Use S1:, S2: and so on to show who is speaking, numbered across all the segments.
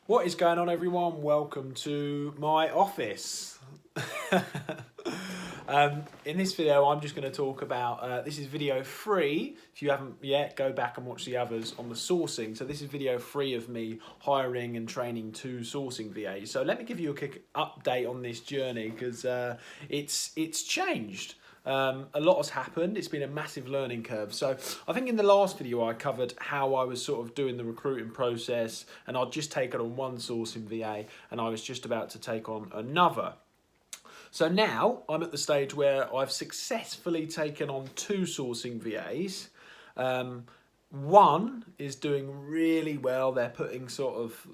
S1: What is going on, everyone? Welcome to my office. In this video, I'm just going to talk about, this is video 3. If you haven't yet, go back and watch the others on the sourcing. So this is video 3 of me hiring and training 2 sourcing VAs. So let me give you a quick update on this journey because it's changed. A lot has happened. It's been a massive learning curve. So I think in the last video I covered how I was sort of doing the recruiting process, and I'd just taken on one sourcing VA and I was just about to take on another. So now I'm at the stage where I've successfully taken on 2 sourcing VAs. One is doing really well. They're putting sort of,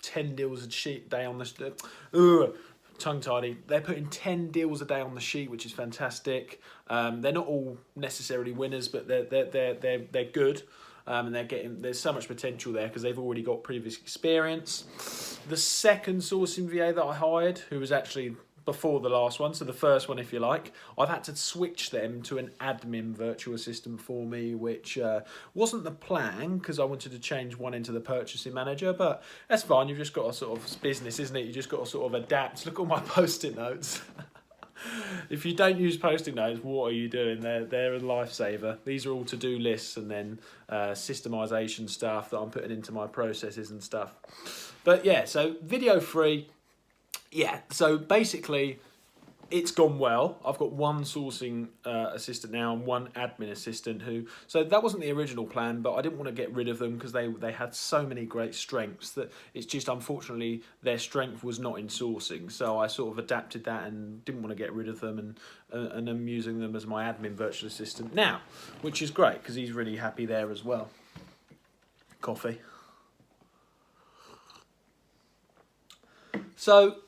S1: 10 deals a day on the tongue tidy. They're putting 10 deals a day on the sheet, which is fantastic. They're not all necessarily winners, but they're good. And there's so much potential there because they've already got previous experience. The second sourcing VA that I hired, who was actually before the last one, so the first one if you like, I've had to switch them to an admin virtual assistant for me, which wasn't the plan because I wanted to change one into the purchasing manager, but that's fine. You've just got to sort of, it's business, isn't it? You just got to sort of adapt. Look at all my post-it notes. If you don't use post-it notes, what are you doing? They're a lifesaver. These are all to-do lists and then systemization stuff that I'm putting into my processes and stuff. But yeah, so video 3. Yeah, so basically it's gone well. I've got one sourcing assistant now and one admin assistant so that wasn't the original plan, but I didn't want to get rid of them because they had so many great strengths that it's just unfortunately their strength was not in sourcing. So I sort of adapted that and didn't want to get rid of them, and I'm using them as my admin virtual assistant now, which is great because he's really happy there as well. Coffee. So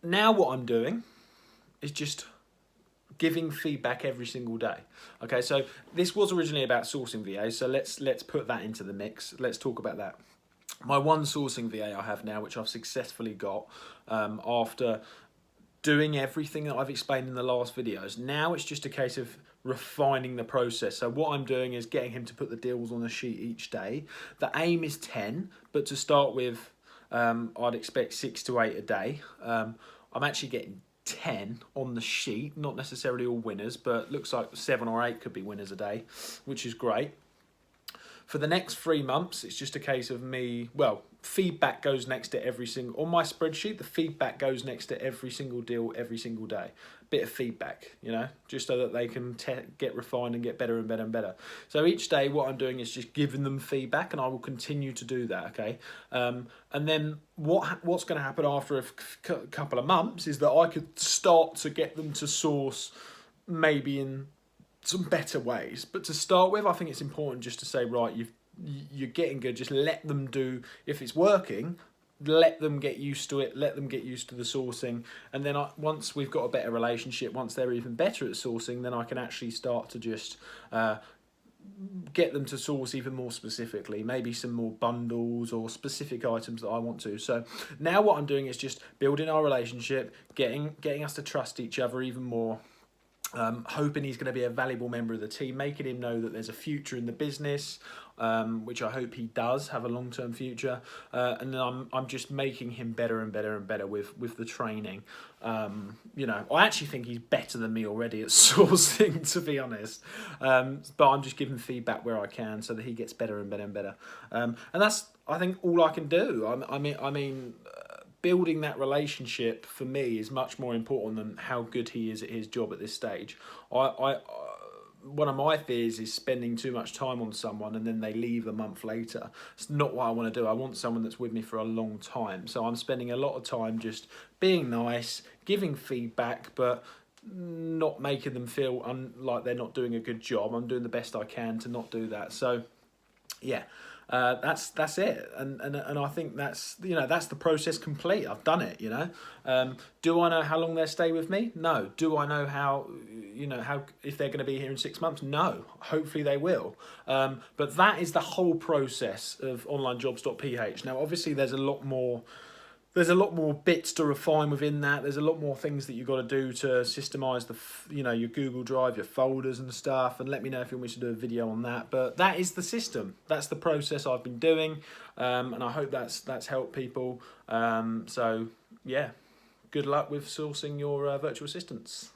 S1: now what I'm doing is just giving feedback every single day. Okay, so this was originally about sourcing VAs, so let's put that into the mix. Let's talk about that. My one sourcing VA I have now, which I've successfully got after doing everything that I've explained in the last videos. Now it's just a case of refining the process. So what I'm doing is getting him to put the deals on the sheet each day. The aim is 10, but to start with, I'd expect 6 to 8 a day. I'm actually getting 10 on the sheet, not necessarily all winners, but looks like 7 or 8 could be winners a day, which is great. For the next 3 months, it's just a case of me, feedback goes next to every single, on my spreadsheet, the feedback goes next to every single deal, every single day. Bit of feedback, just so that they can get refined and get better and better and better. So each day what I'm doing is just giving them feedback, and I will continue to do that, okay? And then what's going to happen after a couple of months is that I could start to get them to source maybe in some better ways. But to start with, I think it's important just to say, right, you're getting good, just let them do, if it's working, let them get used to it, let them get used to the sourcing, and then once we've got a better relationship, once they're even better at sourcing, then I can actually start to just get them to source even more specifically, maybe some more bundles or specific items that I want to. So now what I'm doing is just building our relationship, getting us to trust each other even more. Hoping he's going to be a valuable member of the team, making him know that there's a future in the business, which I hope he does have a long-term future, and then I'm just making him better and better and better with the training. I actually think he's better than me already at sourcing, to be honest, but I'm just giving feedback where I can so that he gets better and better and better, and that's, I think, all I can do. I mean building that relationship for me is much more important than how good he is at his job at this stage. One of my fears is spending too much time on someone and then they leave a month later. It's not what I want to do. I want someone that's with me for a long time. So I'm spending a lot of time just being nice, giving feedback, but not making them feel like they're not doing a good job. I'm doing the best I can to not do that. So yeah. That's it, and I think that's the process complete. I've done it. Do I know how long they'll stay with me? No. Do I know how if they're going to be here in 6 months? No. Hopefully they will. But that is the whole process of onlinejobs.ph. Now, obviously, there's a lot more There's a lot more bits to refine within that. There's a lot more things that you've got to do to systemize your Google Drive, your folders and stuff. And let me know if you want me to do a video on that. But that is the system. That's the process I've been doing, and I hope that's helped people. So yeah, good luck with sourcing your virtual assistants.